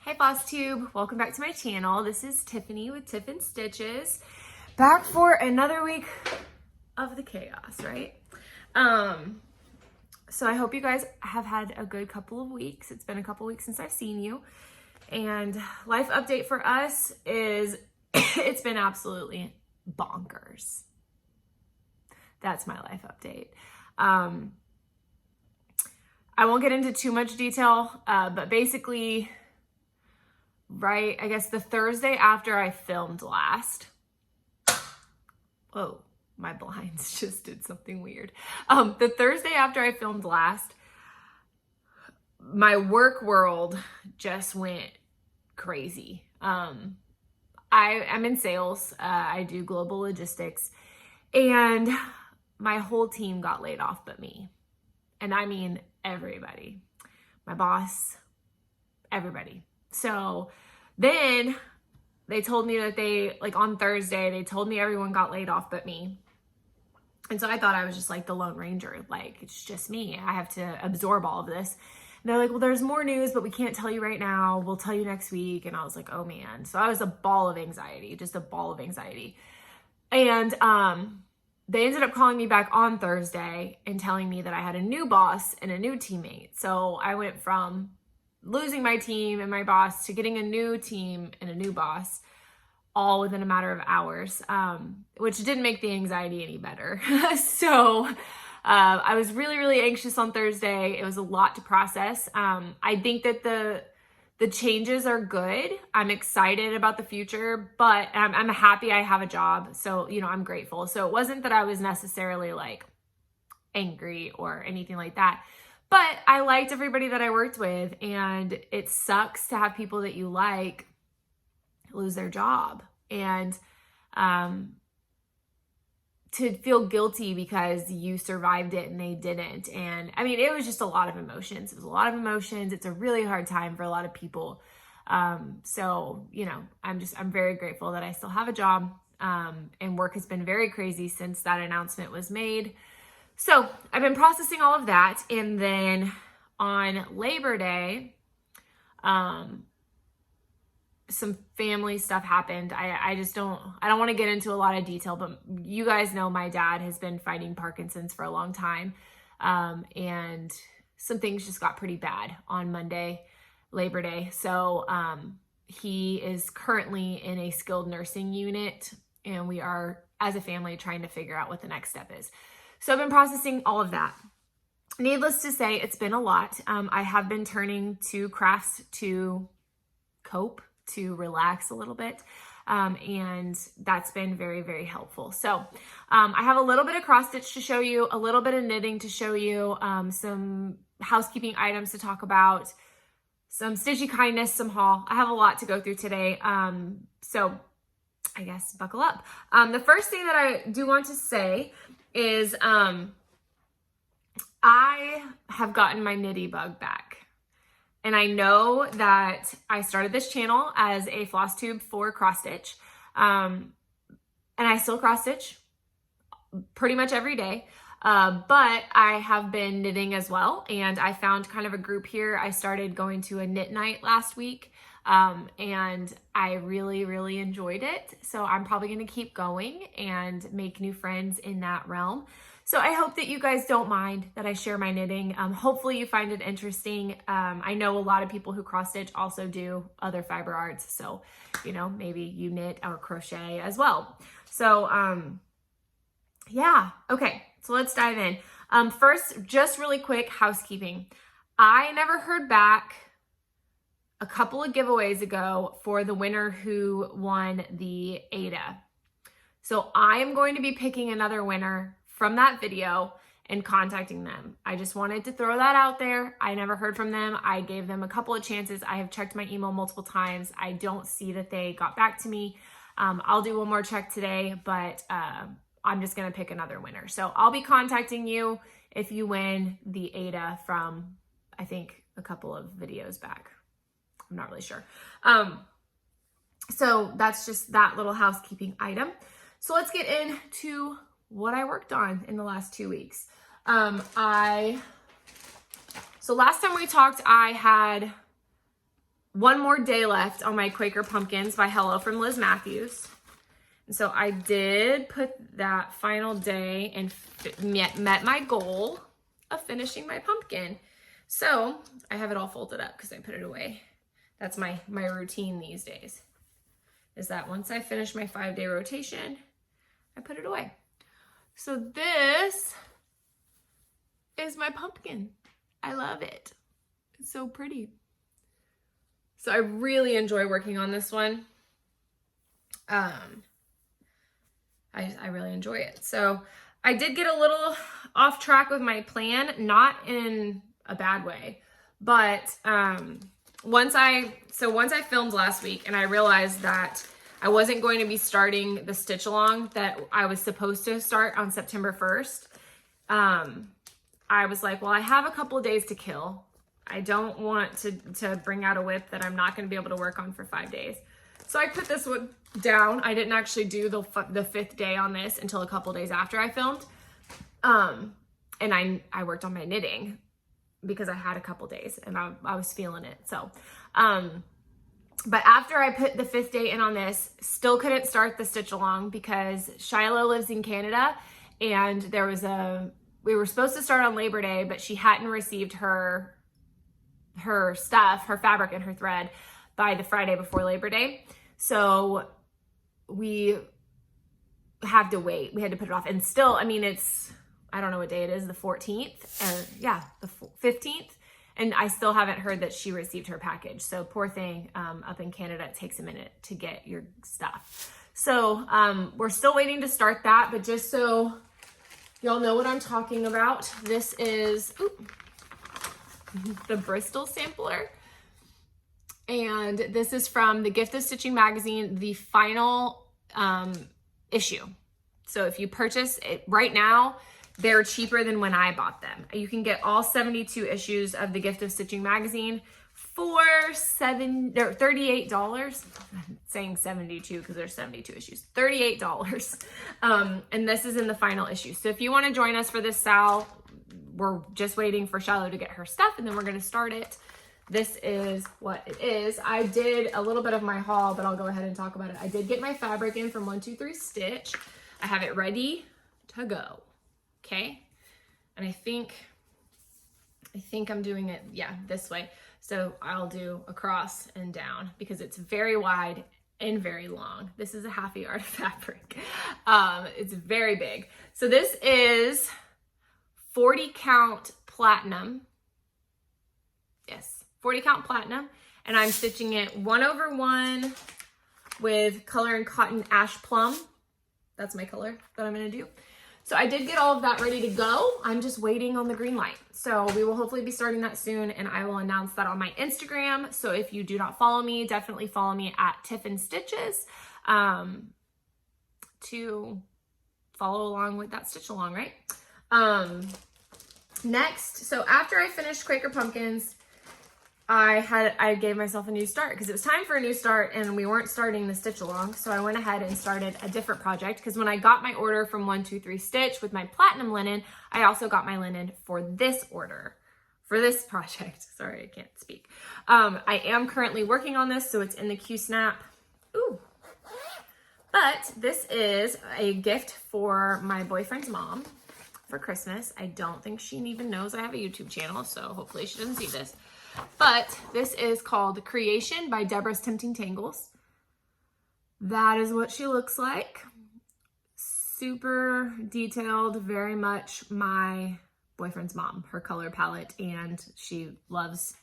Hey Flosstube, welcome back to my channel. This is Tiffany with Tiffin Stitches, back for another week of the chaos, right? So I hope you guys have had a good couple of weeks. It's been a couple weeks since I've seen you. And life update for us is it's been absolutely bonkers. That's my life update. I won't get into too much detail, but basically, right, I guess the Thursday after I filmed last. Whoa, my blinds just did something weird. The Thursday after I filmed last, my work world just went crazy. I'm in sales. I do global logistics, and my whole team got laid off but me. And I mean everybody. My boss, everybody. So then they told me that on Thursday, they told me everyone got laid off but me. And so I thought I was just like the Lone Ranger. Like, it's just me. I have to absorb all of this. And they're like, well, there's more news, but we can't tell you right now. We'll tell you next week. And I was like, oh man. So I was a ball of anxiety, just a ball of anxiety. And they ended up calling me back on Thursday and telling me that I had a new boss and a new teammate. So I went from losing my team and my boss to getting a new team and a new boss all within a matter of hours, which didn't make the anxiety any better. So I was really, really anxious on Thursday. It was a lot to process. I think that the changes are good. I'm excited about the future, but I'm happy I have a job. So, I'm grateful. So it wasn't that I was necessarily like angry or anything like that. But I liked everybody that I worked with, and it sucks to have people that you like lose their job and to feel guilty because you survived it and they didn't. And I mean, it was just a lot of emotions. It was a lot of emotions. It's a really hard time for a lot of people. So, I'm very grateful that I still have a job, and work has been very crazy since that announcement was made. So I've been processing all of that. And then on Labor Day, some family stuff happened. I don't want to get into a lot of detail, but you guys know my dad has been fighting Parkinson's for a long time. And some things just got pretty bad on Monday, Labor Day. So, he is currently in a skilled nursing unit, and we are, as a family, trying to figure out what the next step is. So I've been processing all of that. Needless to say, it's been a lot. I have been turning to crafts to cope, to relax a little bit. And that's been very, very helpful. So I have a little bit of cross stitch to show you, a little bit of knitting to show you, some housekeeping items to talk about, some stitchy kindness, some haul. I have a lot to go through today. So I guess buckle up. The first thing that I do want to say is I have gotten my nitty bug back. And I know that I started this channel as a Flosstube for cross stitch. And I still cross stitch pretty much every day. But I have been knitting as well. And I found kind of a group here. I started going to a knit night last week. And I really, really enjoyed it. So I'm probably going to keep going and make new friends in that realm. So I hope that you guys don't mind that I share my knitting. Hopefully you find it interesting. I know a lot of people who cross stitch also do other fiber arts. So, maybe you knit or crochet as well. So, yeah. Okay. So let's dive in. First, just really quick housekeeping. I never heard back a couple of giveaways ago for the winner who won the Ada. So I am going to be picking another winner from that video and contacting them. I just wanted to throw that out there. I never heard from them. I gave them a couple of chances. I have checked my email multiple times. I don't see that they got back to me. I'll do one more check today, but I'm just gonna pick another winner. So I'll be contacting you if you win the Ada from, I think, a couple of videos back. I'm not really sure. So that's just that little housekeeping item. So let's get into what I worked on in the last 2 weeks. So last time we talked, I had one more day left on my Quaker Pumpkins by Hello from Liz Matthews. And so I did put that final day and met my goal of finishing my pumpkin. So I have it all folded up because I put it away. That's my routine these days, is that once I finish my 5-day rotation, I put it away. So this is my pumpkin. I love it. It's so pretty. So I really enjoy working on this one. I really enjoy it. So I did get a little off track with my plan, not in a bad way, but once I filmed last week and I realized that I wasn't going to be starting the stitch along that I was supposed to start on September 1st. I was like, well, I have a couple of days to kill. I don't want to bring out a whip that I'm not going to be able to work on for 5 days. So I put this one down. I didn't actually do the 5th day on this until a couple days after I filmed. And I worked on my knitting because I had a couple days and I was feeling it. So, but after I put the 5th day in on this, still couldn't start the stitch along because Shiloh lives in Canada and we were supposed to start on Labor Day, but she hadn't received her stuff, her fabric and her thread by the Friday before Labor Day. So we have to wait. We had to put it off. And still, I mean, I don't know what day it is, the 14th. Yeah, the 15th. And I still haven't heard that she received her package. So poor thing, up in Canada, it takes a minute to get your stuff. So we're still waiting to start that, but just so y'all know what I'm talking about, this is the Bristol sampler. And this is from the Gift of Stitching magazine, the final issue. So if you purchase it right now, they're cheaper than when I bought them. You can get all 72 issues of the Gift of Stitching magazine for $38. I'm saying 72 because there's 72 issues. $38. And this is in the final issue. So if you want to join us for this SAL, we're just waiting for Shiloh to get her stuff and then we're going to start it. This is what it is. I did a little bit of my haul, but I'll go ahead and talk about it. I did get my fabric in from 123 Stitch. I have it ready to go. Okay. And I think I'm doing it, yeah, this way. So I'll do across and down because it's very wide and very long. This is a half a yard of fabric. It's very big. So this is 40 count platinum. Yes, 40 count platinum. And I'm stitching it 1/1 with Color and Cotton Ash Plum. That's my color that I'm gonna do. So I did get all of that ready to go. I'm just waiting on the green light. So we will hopefully be starting that soon and I will announce that on my Instagram. So if you do not follow me, definitely follow me at Tiffin Stitches to follow along with that stitch along, right? Next, so after I finished Quaker Pumpkins, I gave myself a new start because it was time for a new start and we weren't starting the stitch along. So I went ahead and started a different project because when I got my order from 123 Stitch with my platinum linen, I also got my linen for this order, for this project. Sorry, I can't speak. I am currently working on this, so it's in the Q-Snap. Ooh. But this is a gift for my boyfriend's mom for Christmas. I don't think she even knows I have a YouTube channel, so hopefully she doesn't see this. But this is called Creation by Deborah's Tempting Tangles. That is what she looks like. Super detailed, very much my boyfriend's mom, her color palette, and she loves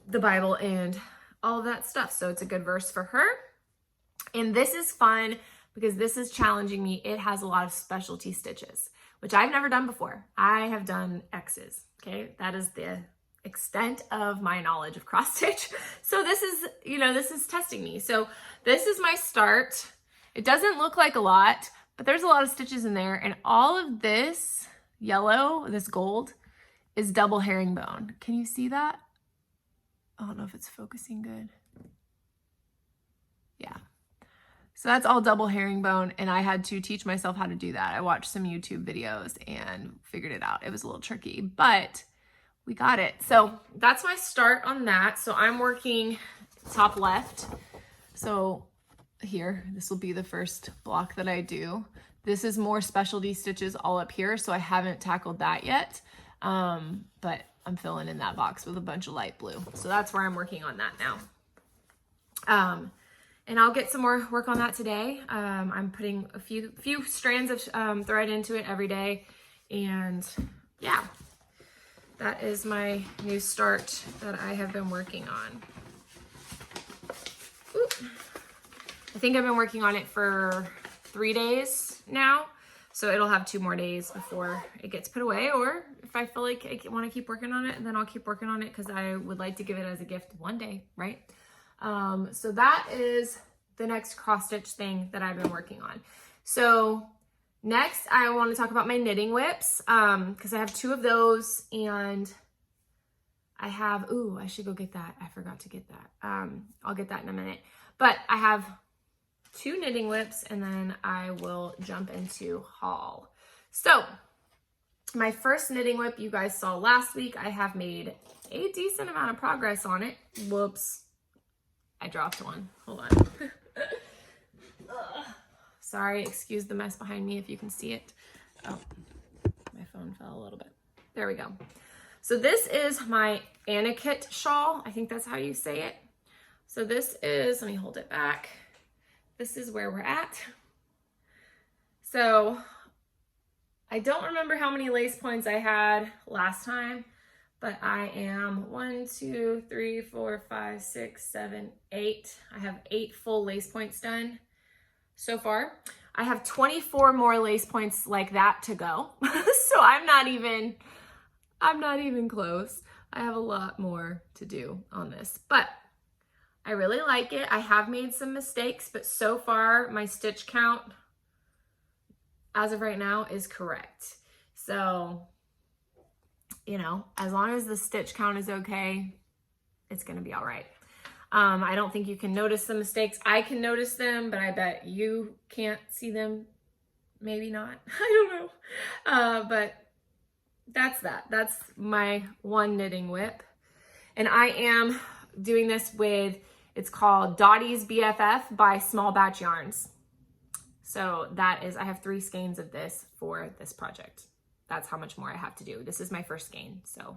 the Bible and all of that stuff. So it's a good verse for her. And this is fun because this is challenging me. It has a lot of specialty stitches, which I've never done before. I have done X's, okay? That is the extent of my knowledge of cross stitch. So this is, this is testing me. So this is my start. It doesn't look like a lot, but there's a lot of stitches in there. And all of this yellow, this gold, is double herringbone. Can you see that? I don't know if it's focusing good. Yeah. So that's all double herringbone, and I had to teach myself how to do that. I watched some YouTube videos and figured it out. It was a little tricky, but we got it. So that's my start on that. So I'm working top left. So here, this will be the first block that I do. This is more specialty stitches all up here, so I haven't tackled that yet. But I'm filling in that box with a bunch of light blue. So that's where I'm working on that now. And I'll get some more work on that today. I'm putting a few strands of thread into it every day. And yeah, that is my new start that I have been working on. Ooh. I think I've been working on it for 3 days now. So it'll have 2 more days before it gets put away. Or if I feel like I want to keep working on it, then I'll keep working on it because I would like to give it as a gift one day, right? So that is the next cross stitch thing that I've been working on. So next I want to talk about my knitting whips, because I have 2 of those, and I have, ooh, I should go get that. I forgot to get that. I'll get that in a minute. But I have 2 knitting whips, and then I will jump into haul. So my first knitting whip you guys saw last week. I have made a decent amount of progress on it. Whoops. I dropped one. Hold on. Sorry, excuse the mess behind me if you can see it. Oh, my phone fell a little bit. There we go. So this is my Anakit shawl. I think that's how you say it. So this is, let me hold it back. This is where we're at. So I don't remember how many lace points I had last time, but I am 1, 2, 3, 4, 5, 6, 7, 8. I have 8 full lace points done so far. I have 24 more lace points like that to go. So I'm not even close. I have a lot more to do on this, but I really like it. I have made some mistakes, but so far my stitch count as of right now is correct. So, you know, as long as the stitch count is okay, it's gonna be all right. I don't think you can notice the mistakes. I can notice them, but I bet you can't see them. Maybe not. I don't know. But that's that. That's my one knitting whip. And I am doing this with, it's called Dottie's BFF by Small Batch Yarns. So that is, I have 3 skeins of this for this project. That's how much more I have to do. This is my first skein, so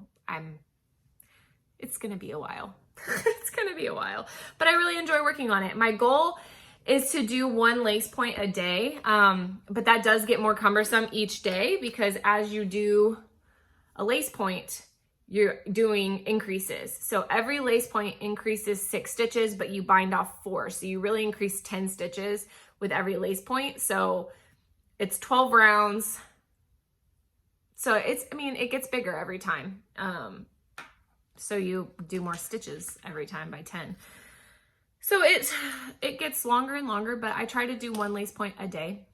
it's gonna be a while. It's gonna be a while, but I really enjoy working on it. My goal is to do 1 lace point a day, but that does get more cumbersome each day because as you do a lace point, you're doing increases. So every lace point increases 6 stitches, but you bind off 4. So you really increase 10 stitches with every lace point. So it's 12 rounds. So it's, I mean, it gets bigger every time. So you do more stitches every time by 10. So it gets longer and longer, but I try to do 1 lace point a day.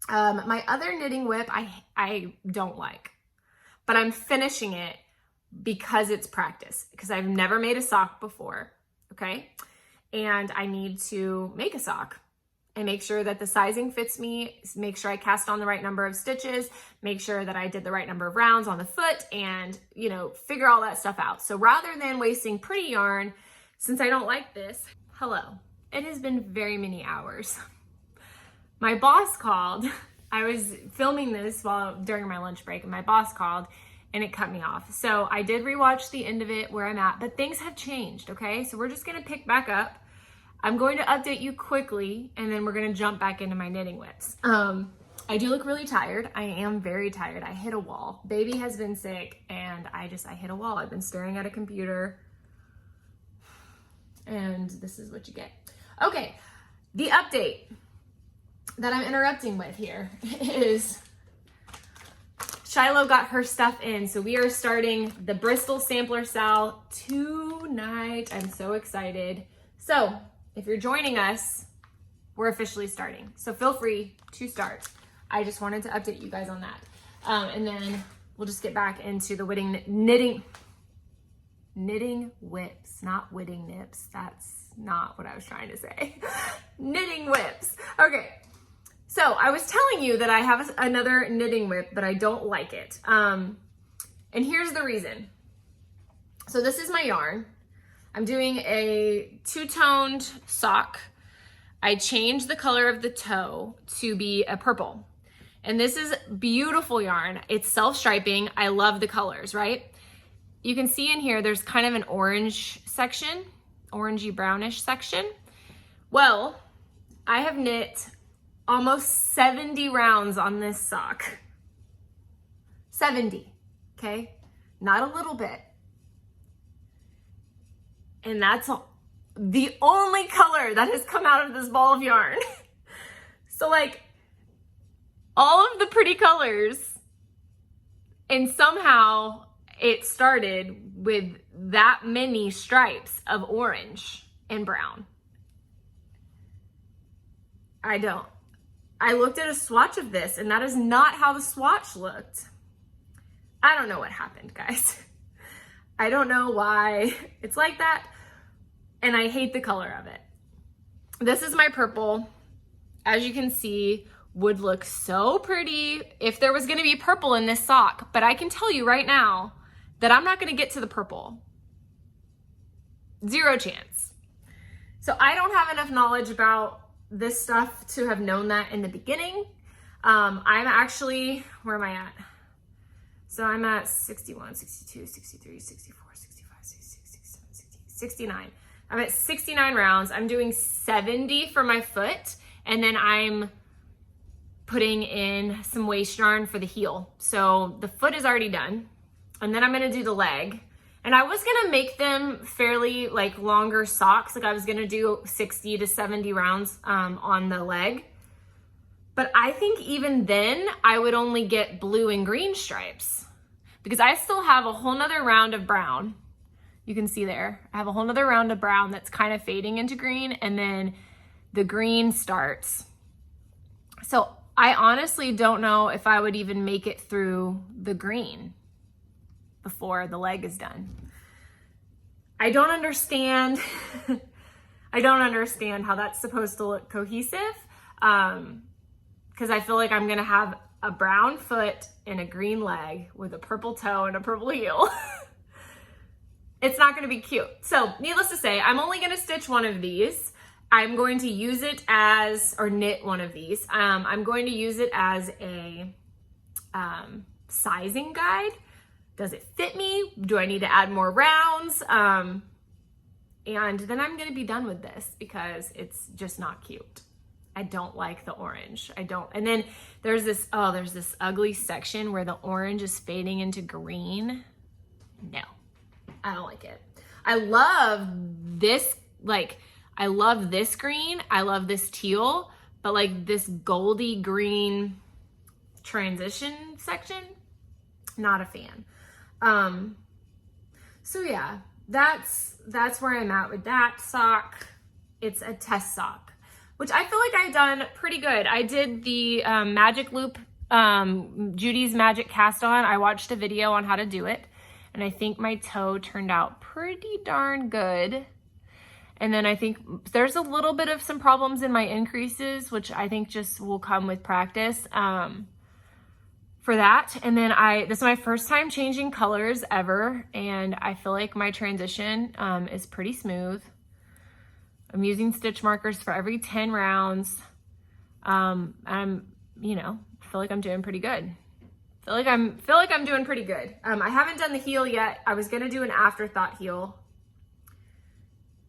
My other knitting whip, I don't like, but I'm finishing it because it's practice, because I've never made a sock before, okay? And I need to make a sock and make sure that the sizing fits me, make sure I cast on the right number of stitches, make sure that I did the right number of rounds on the foot, and, you know, figure all that stuff out. So rather than wasting pretty yarn, since I don't like this, hello, it has been very many hours. My boss called. I was filming this during my lunch break, and my boss called and it cut me off. So I did rewatch the end of it where I'm at, but things have changed, okay? So we're just gonna pick back up. I'm going to update you quickly, and then we're gonna jump back into my knitting whips. I do look really tired. I am very tired. I hit a wall. Baby has been sick, and I hit a wall. I've been staring at a computer, and this is what you get. Okay, the update that I'm interrupting with here is Shiloh got her stuff in, so we are starting the Bristol Sampler SAL tonight. I'm so excited. So if you're joining us, we're officially starting. So feel free to start. I just wanted to update you guys on that. And then we'll just get back into the knitting whips, not whitting nips. That's not what I was trying to say. Knitting whips. Okay. So I was telling you that I have another knitting whip, but I don't like it. And here's the reason. So this is my yarn. I'm doing a two-toned sock. I changed the color of the toe to be a purple. And this is beautiful yarn. It's self-striping. I love the colors, right? You can see in here, there's kind of an orange section, orangey brownish section. Well, I have knit almost 70 rounds on this sock. 70, okay? Not a little bit. And that's the only color that has come out of this ball of yarn. So like all of the pretty colors, and somehow it started with that many stripes of orange and brown. I looked at a swatch of this and that is not how the swatch looked. I don't know what happened, guys. I don't know why it's like that. And I hate the color of it. This is my purple. As you can see, would look so pretty if there was gonna be purple in this sock, but I can tell you right now that I'm not gonna get to the purple. Zero chance. So I don't have enough knowledge about this stuff to have known that in the beginning. I'm actually, where am I at? So I'm at 61, 62, 63, 64, 65, 66, 67, 68, 69. I'm at 69 rounds. I'm doing 70 for my foot, and then I'm putting in some waist yarn for the heel. So the foot is already done, and then I'm gonna do the leg. And I was gonna make them fairly like longer socks. Like I was gonna do 60 to 70 rounds on the leg. But I think even then I would only get blue and green stripes because I still have a whole nother round of brown. You can see there, I have a whole nother round of brown that's kind of fading into green, and then the green starts. So I honestly don't know if I would even make it through the green before the leg is done. I don't understand. I don't understand how that's supposed to look cohesive. Because I feel like I'm gonna have a brown foot and a green leg with a purple toe and a purple heel. It's not gonna be cute. So needless to say, I'm only gonna stitch one of these. I'm going to use it as, or knit one of these. I'm going to use it as a sizing guide. Does it fit me? Do I need to add more rounds? And then I'm gonna be done with this because it's just not cute. I don't like the orange. I don't. And then there's this, oh, there's this ugly section where the orange is fading into green. No, I don't like it. I love this, like, I love this green. I love this teal, but like this goldy green transition section, not a fan. So yeah, that's where I'm at with that sock. It's a test sock, which I feel like I've done pretty good. I did the magic loop, Judy's magic cast on. I watched a video on how to do it, and I think my toe turned out pretty darn good. And then I think there's a little bit of some problems in my increases, which I think just will come with practice. For that. And then this is my first time changing colors ever, and I feel like my transition is pretty smooth. I'm using stitch markers for every 10 rounds. I'm, you know, feel like I'm doing pretty good. Feel like I'm doing pretty good. I haven't done the heel yet. I was gonna do an afterthought heel,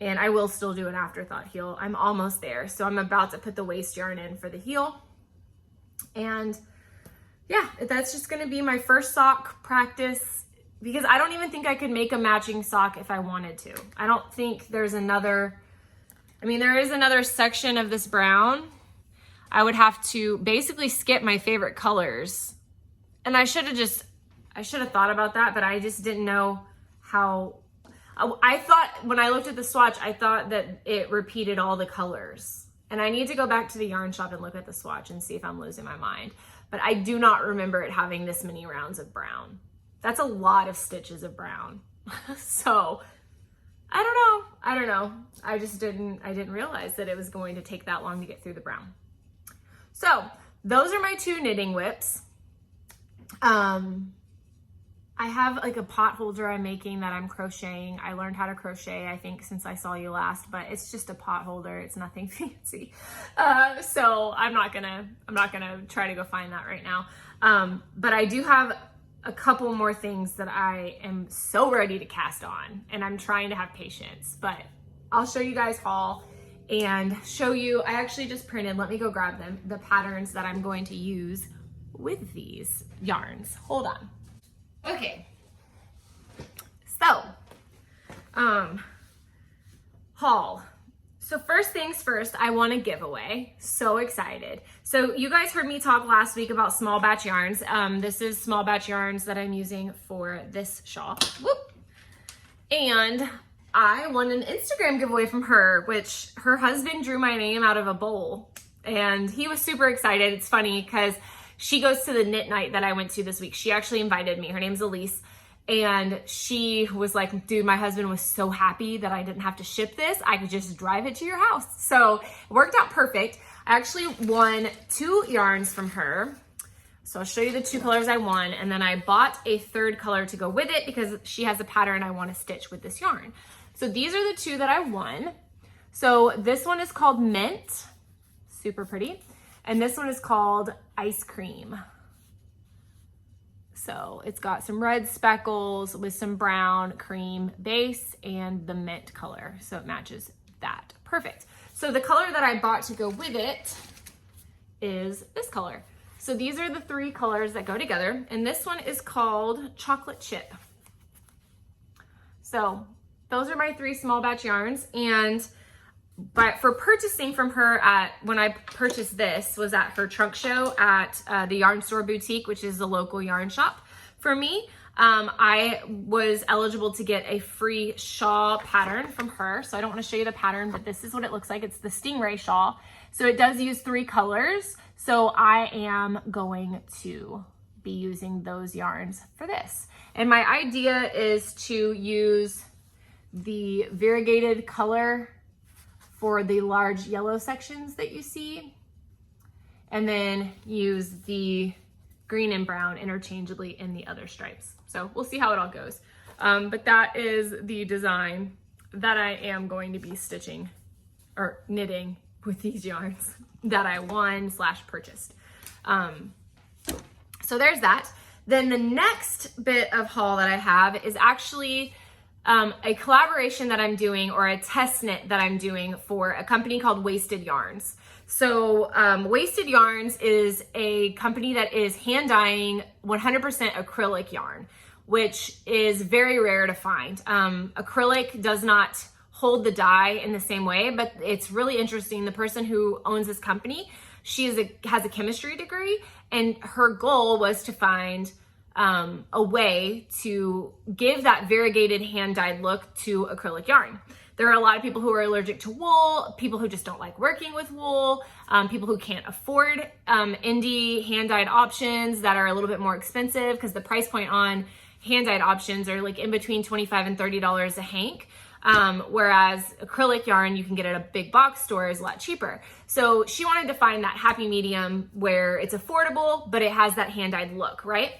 and I will still do an afterthought heel. I'm almost there. So I'm about to put the waist yarn in for the heel. And yeah, that's just gonna be my first sock practice, because I don't even think I could make a matching sock if I wanted to. I don't think there's another, I mean, there is another section of this brown. I would have to basically skip my favorite colors. And I should have thought about that, but I just didn't know how. I thought, when I looked at the swatch, I thought that it repeated all the colors. And I need to go back to the yarn shop and look at the swatch and see if I'm losing my mind. But I do not remember it having this many rounds of brown. That's a lot of stitches of brown. So I don't know. I didn't realize that it was going to take that long to get through the brown. So those are my two knitting whips. I I have like a pot holder I'm making that I'm crocheting. I learned how to crochet, I think, since I saw you last, but it's just a pot holder. It's nothing fancy. So I'm not gonna try to go find that right now. But I do have a couple more things that I am so ready to cast on, and I'm trying to have patience, but I'll show you guys haul and show you, I actually just printed, let me go grab them, the patterns that I'm going to use with these yarns. Hold on. Okay, so, haul. So first things first, I want a giveaway. So excited. So you guys heard me talk last week about small batch yarns. This is small batch yarns that I'm using for this shawl. Whoop. And I won an Instagram giveaway from her, which her husband drew my name out of a bowl. And he was super excited. It's funny because she goes to the knit night that I went to this week. She actually invited me. Her name's Elise. And she was like, dude, my husband was so happy that I didn't have to ship this. I could just drive it to your house. So it worked out perfect. I actually won 2 yarns from her. So I'll show you the 2 colors I won. And then I bought a 3rd color to go with it because she has a pattern I want to stitch with this yarn. So these are the 2 that I won. So this one is called Mint, super pretty. And this one is called Ice Cream. So it's got some red speckles with some brown cream base and the mint color. So it matches that. Perfect. So the color that I bought to go with it is this color. So these are the 3 colors that go together. And this one is called Chocolate Chip. So those are my 3 small batch yarns. But for purchasing from her when I purchased this was at her trunk show at the Yarn Store Boutique, which is the local yarn shop for me. I was eligible to get a free shawl pattern from her. So I don't want to show you the pattern, but this is what it looks like. It's the Stingray shawl. So it does use 3 colors. So I am going to be using those yarns for this. And my idea is to use the variegated color for the large yellow sections that you see, and then use the green and brown interchangeably in the other stripes. So we'll see how it all goes. But that is the design that I am going to be stitching or knitting with these yarns that I won/purchased. So there's that. Then the next bit of haul that I have is actually a collaboration that I'm doing, or a test knit that I'm doing for a company called Wasted Yarns. So Wasted Yarns is a company that is hand dyeing 100% acrylic yarn, which is very rare to find. Acrylic does not hold the dye in the same way, but it's really interesting. The person who owns this company, she has a chemistry degree, and her goal was to find a way to give that variegated hand-dyed look to acrylic yarn. There are a lot of people who are allergic to wool, people who just don't like working with wool, people who can't afford indie hand-dyed options that are a little bit more expensive, because the price point on hand-dyed options are like in between $25 and $30 a hank. Whereas acrylic yarn you can get at a big box store is a lot cheaper. So she wanted to find that happy medium where it's affordable, but it has that hand-dyed look, right?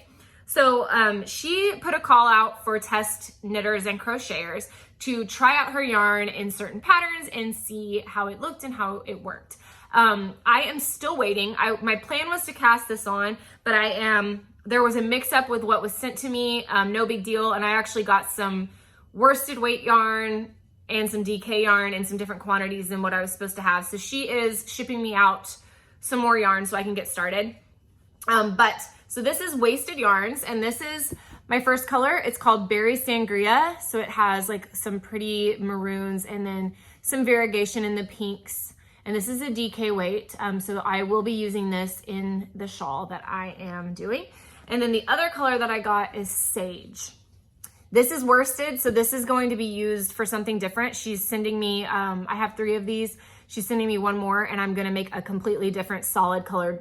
So she put a call out for test knitters and crocheters to try out her yarn in certain patterns and see how it looked and how it worked. I am still waiting. My plan was to cast this on, but there was a mix up with what was sent to me, no big deal. And I actually got some worsted weight yarn and some DK yarn in some different quantities than what I was supposed to have. So she is shipping me out some more yarn so I can get started. So this is Wasted Yarns, and this is my first color. It's called Berry Sangria. So it has like some pretty maroons and then some variegation in the pinks. And this is a DK weight. So I will be using this in the shawl that I am doing. And then the other color that I got is Sage. This is worsted, so this is going to be used for something different. She's sending me, I have 3 of these. She's sending me 1 more, and I'm gonna make a completely different solid colored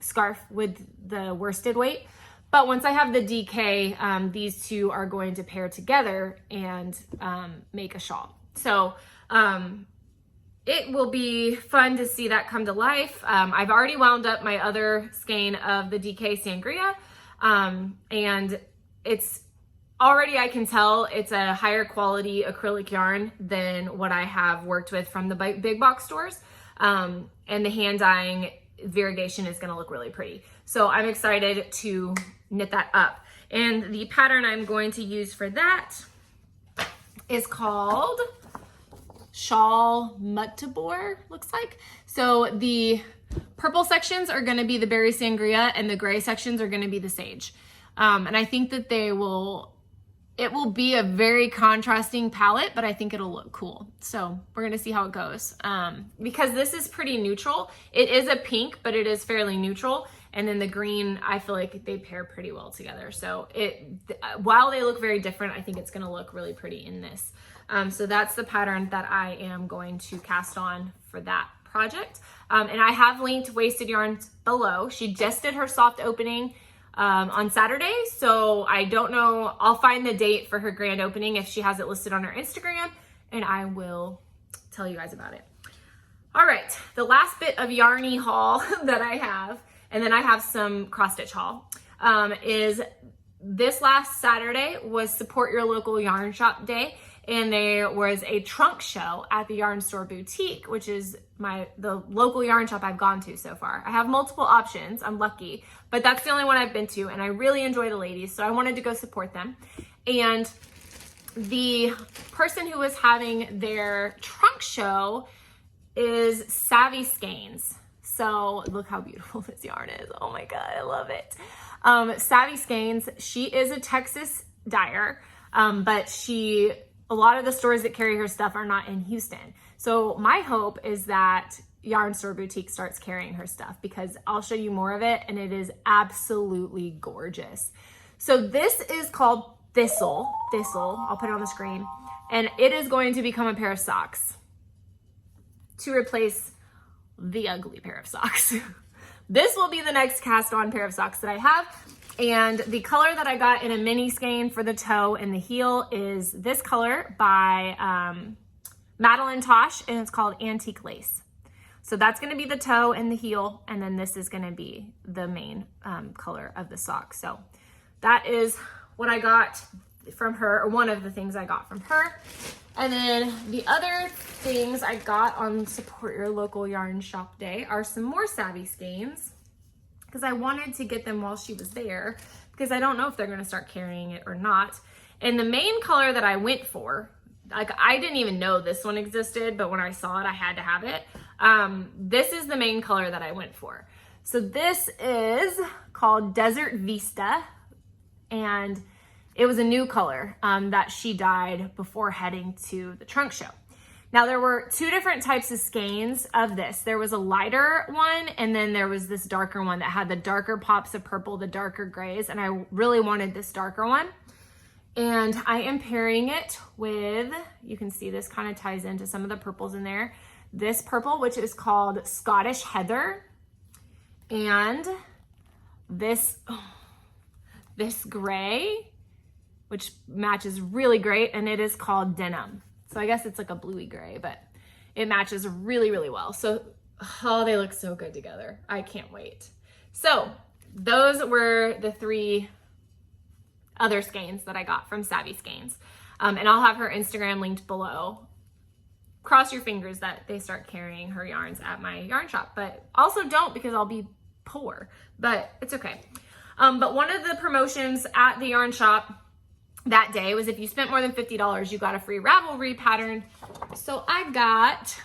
scarf with the worsted weight. But once I have the DK, these 2 are going to pair together and make a shawl. So it will be fun to see that come to life. I've already wound up my other skein of the DK Sangria, and it's already, I can tell it's a higher quality acrylic yarn than what I have worked with from the big box stores. And the hand dyeing variegation is gonna look really pretty. So I'm excited to knit that up. And the pattern I'm going to use for that is called Shawl Mutabor, looks like. So the purple sections are gonna be the berry sangria and the gray sections are gonna be the sage. And I think that it will be a very contrasting palette, but I think it'll look cool. So we're gonna see how it goes. Because this is pretty neutral. It is a pink, but it is fairly neutral. And then the green, I feel like they pair pretty well together. So while they look very different, I think it's gonna look really pretty in this. So that's the pattern that I am going to cast on for that project. And I have linked Wasted Yarns below. She just did her soft opening on Saturday. So I don't know, I'll find the date for her grand opening if she has it listed on her Instagram, and I will tell you guys about it. All right, the last bit of yarny haul that I have, and then I have some cross stitch haul, is this last Saturday was Support Your Local Yarn Shop Day. And there was a trunk show at the Yarn Store Boutique, which is the local yarn shop I've gone to so far. I have multiple options, I'm lucky, but that's the only one I've been to, and I really enjoy the ladies, so I wanted to go support them. And the person who was having their trunk show is Savvy Skeins. So look how beautiful this yarn is. Oh my God, I love it. Savvy Skeins, she is a Texas dyer, but a lot of the stores that carry her stuff are not in Houston. So my hope is that Yarn Store Boutique starts carrying her stuff, because I'll show you more of it and it is absolutely gorgeous. So this is called Thistle. I'll put it on the screen. And it is going to become a pair of socks to replace the ugly pair of socks. This will be the next cast on pair of socks that I have. And the color that I got in a mini skein for the toe and the heel is this color by Madeline Tosh, and it's called Antique Lace. So that's gonna be the toe and the heel, and then this is gonna be the main color of the sock. So that is what I got from her, or one of the things I got from her. And then the other things I got on Support Your Local Yarn Shop Day are some more Savvy Skeins, because I wanted to get them while she was there, because I don't know if they're gonna start carrying it or not. And the main color that I went for, like, I didn't even know this one existed, but when I saw it, I had to have it. This is the main color that I went for. So this is called Desert Vista, and it was a new color that she dyed before heading to the trunk show. Now there were two different types of skeins of this. There was a lighter one, and then there was this darker one that had the darker pops of purple, the darker grays, and I really wanted this darker one. And I am pairing it with, you can see this kind of ties into some of the purples in there. This purple, which is called Scottish Heather, and this gray, which matches really great, and it is called Denim. So I guess it's like a bluey gray, but it matches really, really well. So, oh, they look so good together. I can't wait. So those were the three other skeins that I got from Savvy Skeins. And I'll have her Instagram linked below. Cross your fingers that they start carrying her yarns at my yarn shop, but also don't, because I'll be poor, but it's okay. But one of the promotions at the yarn shop that day was if you spent more than $50, you got a free Ravelry pattern. So I got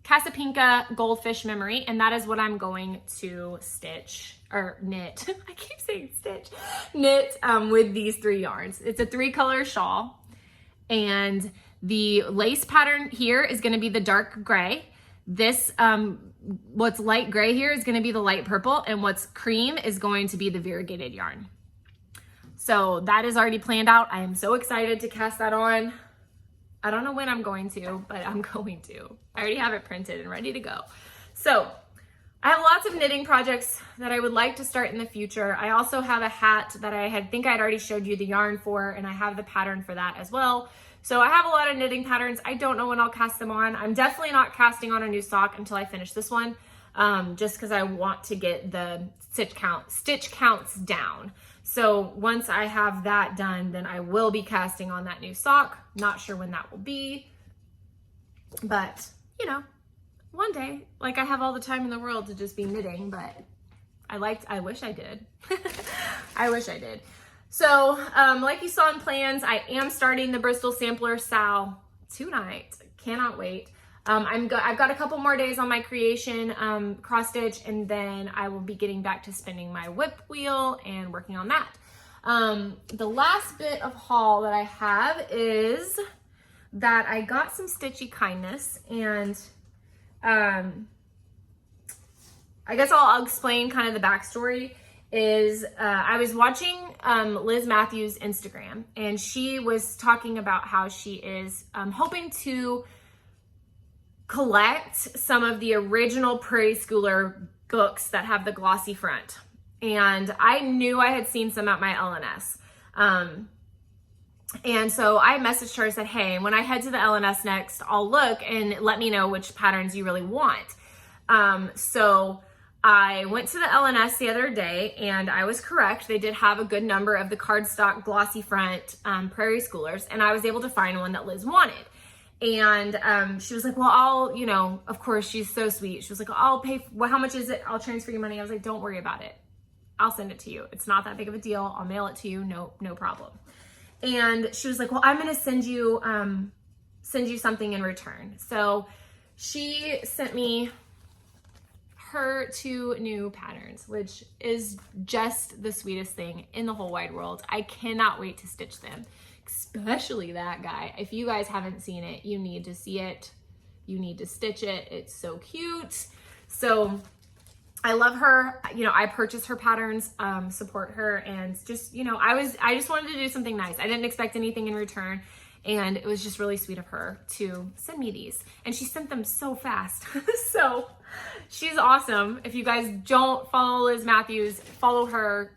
Casapinka Goldfish Memory, and that is what I'm going to stitch or knit. I keep saying stitch. Knit with these three yarns. It's a 3-color shawl, and the lace pattern here is going to be the dark gray. This what's light gray here is going to be the light purple, and what's cream is going to be the variegated yarn. So that is already planned out. I am so excited to cast that on. I don't know when I'm going to, but I'm going to. I already have it printed and ready to go. So I have lots of knitting projects that I would like to start in the future. I also have a hat that I think I'd already showed you the yarn for, and I have the pattern for that as well. So I have a lot of knitting patterns. I don't know when I'll cast them on. I'm definitely not casting on a new sock until I finish this one, just because I want to get the stitch counts down. So once I have that done, then I will be casting on that new sock. Not sure when that will be, but you know, one day, like I have all the time in the world to just be knitting, but I wish I did. I wish I did. So like you saw in plans, I am starting the Bristol Sampler SAL tonight. Cannot wait. I've got a couple more days on my creation cross stitch, and then I will be getting back to spinning my whip wheel and working on that. The last bit of haul that I have is that I got some Stitchy Kindness, and I guess I'll explain kind of the backstory. Is I was watching Liz Matthews' Instagram, and she was talking about how she is hoping to collect some of the original Prairie Schooler books that have the glossy front. And I knew I had seen some at my LNS. And so I messaged her and said, hey, when I head to the LNS next, I'll look and let me know which patterns you really want. So I went to the LNS the other day, and I was correct. They did have a good number of the cardstock glossy front Prairie Schoolers, and I was able to find one that Liz wanted. And she was like, well, I'll, you know, of course, she's so sweet. She was like, I'll pay, well, how much is it? I'll transfer you money. I was like, don't worry about it. I'll send it to you. It's not that big of a deal. I'll mail it to you. No problem. And she was like, well, I'm going to send you something in return. So she sent me her 2 new patterns, which is just the sweetest thing in the whole wide world. I cannot wait to stitch them, especially that guy. If you guys haven't seen it, you need to see it. You need to stitch it. It's so cute. So I love her. You know, I purchased her patterns, support her, and just, you know, I just wanted to do something nice. I didn't expect anything in return, and it was just really sweet of her to send me these. And she sent them so fast. So she's awesome. If you guys don't follow Liz Matthews, follow her,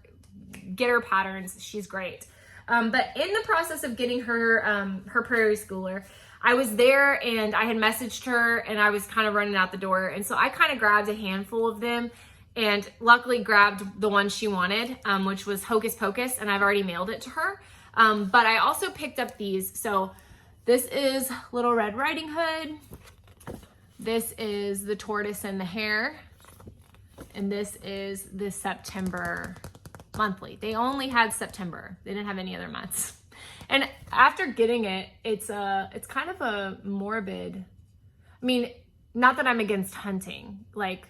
get her patterns. She's great. But in the process of getting her her Prairie Schooler, I was there and I had messaged her, and I was kind of running out the door. And so I kind of grabbed a handful of them, and luckily grabbed the one she wanted, which was Hocus Pocus, and I've already mailed it to her. But I also picked up these. So this is Little Red Riding Hood. This is the Tortoise and the Hare. And this is the September monthly. They only had September. They didn't have any other months. And after getting it, it's kind of a morbid, I mean, not that I'm against hunting, like,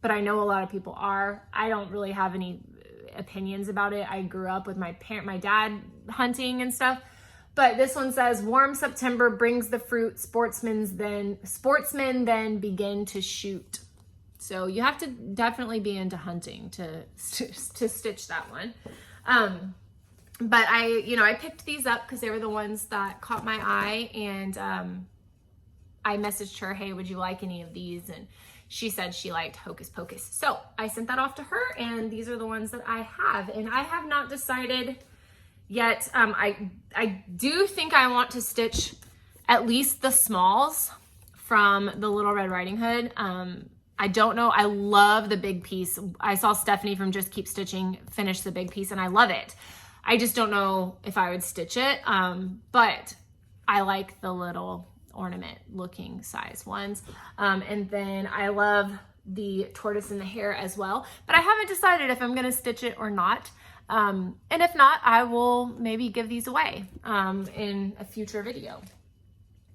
but I know a lot of people are. I don't really have any opinions about it. I grew up with my dad hunting and stuff. But this one says, warm September brings the fruit, sportsmen then begin to shoot. So you have to definitely be into hunting to stitch that one. But I picked these up because they were the ones that caught my eye, and I messaged her, hey, would you like any of these? And she said she liked Hocus Pocus. So I sent that off to her, and these are the ones that I have. And I have not decided yet. I do think I want to stitch at least the smalls from the Little Red Riding Hood. I don't know. I love the big piece. I saw Stephanie from Just Keep Stitching finish the big piece, and I love it. I just don't know if I would stitch it, but I like the little ornament looking size ones. And then I love the Tortoise and the Hare as well, but I haven't decided if I'm going to stitch it or not. And if not, I will maybe give these away in a future video.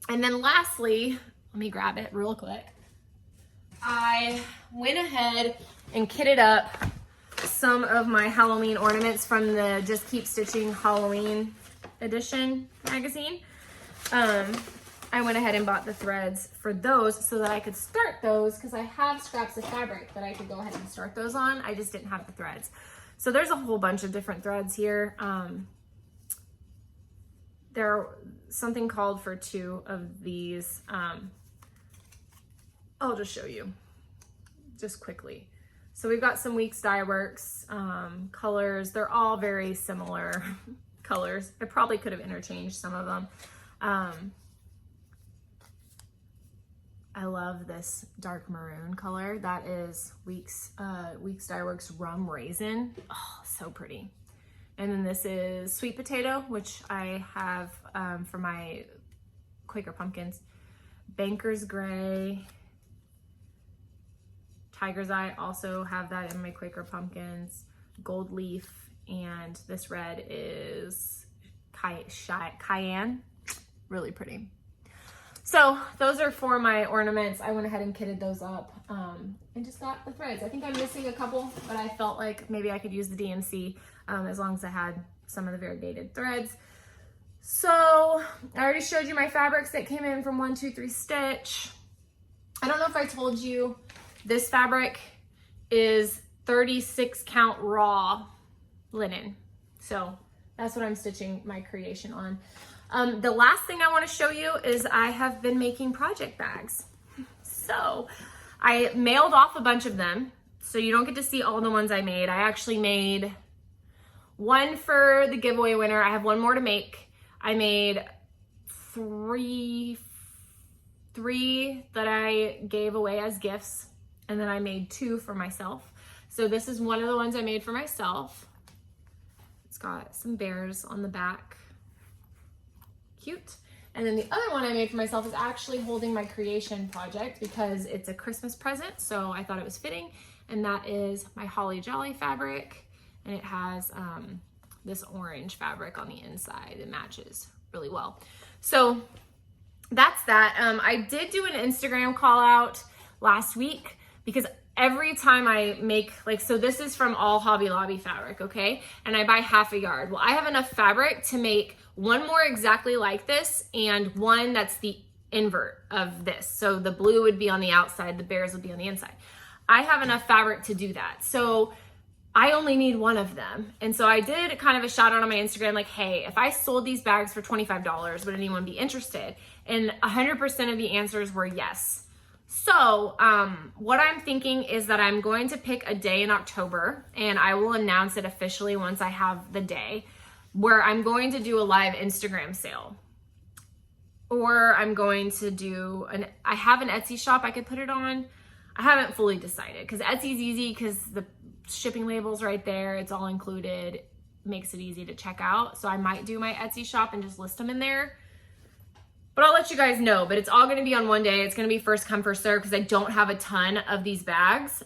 And then lastly, let me grab it real quick. I went ahead and kitted up some of my Halloween ornaments from the Just Keep Stitching Halloween edition magazine. I went ahead and bought the threads for those so that I could start those, because I have scraps of fabric that I could go ahead and start those on. I just didn't have the threads. So there's a whole bunch of different threads here. There something called for 2 of these. I'll just show you just quickly. So we've got some Weeks Dye Works colors. They're all very similar colors. I probably could have interchanged some of them. I love this dark maroon color. That is Weeks Dye Works Rum Raisin. Oh, so pretty. And then this is sweet potato, which I have for my Quaker pumpkins. Banker's Gray. Tiger's Eye, also have that in my Quaker pumpkins. Gold Leaf, and this red is Cayenne. Really pretty. So those are for my ornaments. I went ahead and kitted those up and just got the threads. I think I'm missing a couple, but I felt like maybe I could use the DMC as long as I had some of the variegated threads. So I already showed you my fabrics that came in from 123 Stitch. I don't know if I told you, this fabric is 36 count raw linen. So that's what I'm stitching my creation on. The last thing I want to show you is I have been making project bags. So I mailed off a bunch of them, so you don't get to see all the ones I made. I actually made one for the giveaway winner. I have one more to make. I made three that I gave away as gifts, and then I made 2 for myself. So this is one of the ones I made for myself. It's got some bears on the back. Cute. And then the other one I made for myself is actually holding my creation project because it's a Christmas present, so I thought it was fitting. And that is my Holly Jolly fabric, and it has this orange fabric on the inside. It matches really well. So that's that. I did do an Instagram call out last week because every time I make, like, so this is from all Hobby Lobby fabric, okay? And I buy half a yard. Well, I have enough fabric to make one more exactly like this and one that's the invert of this. So the blue would be on the outside, the bears would be on the inside. I have enough fabric to do that. So I only need one of them. And so I did kind of a shout out on my Instagram, like, hey, if I sold these bags for $25, would anyone be interested? And 100% of the answers were yes. So what I'm thinking is that I'm going to pick a day in October, and I will announce it officially once I have the day, where I'm going to do a live Instagram sale. Or I'm going to do I have an Etsy shop I could put it on. I haven't fully decided because Etsy's easy because the shipping label's right there. It's all included, makes it easy to check out. So I might do my Etsy shop and just list them in there. But I'll let you guys know, but it's all gonna be on one day. It's gonna be first come, first serve because I don't have a ton of these bags.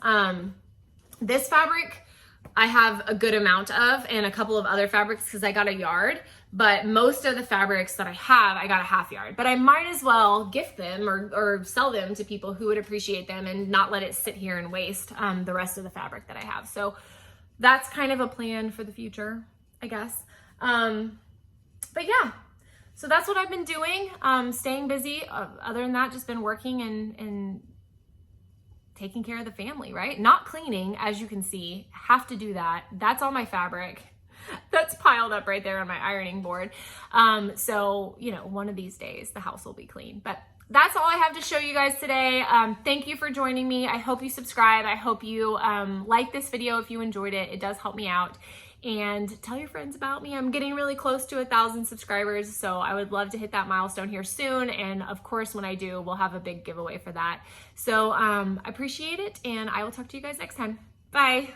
This fabric, I have a good amount of, and a couple of other fabrics because I got a yard, but most of the fabrics that I have, I got a half yard. But I might as well gift them or sell them to people who would appreciate them and not let it sit here and waste the rest of the fabric that I have. So that's kind of a plan for the future, I guess. But yeah. So that's what I've been doing, staying busy. Other than that, just been working and taking care of the family, right? Not cleaning, as you can see, have to do that. That's all my fabric. That's piled up right there on my ironing board. So, you know, one of these days the house will be clean. But that's all I have to show you guys today. Thank you for joining me. I hope you subscribe. I hope you like this video if you enjoyed it. It does help me out. And tell your friends about me. I'm getting really close to 1,000 subscribers, so I would love to hit that milestone here soon. And of course, when I do, we'll have a big giveaway for that. So I appreciate it, and I will talk to you guys next time. Bye.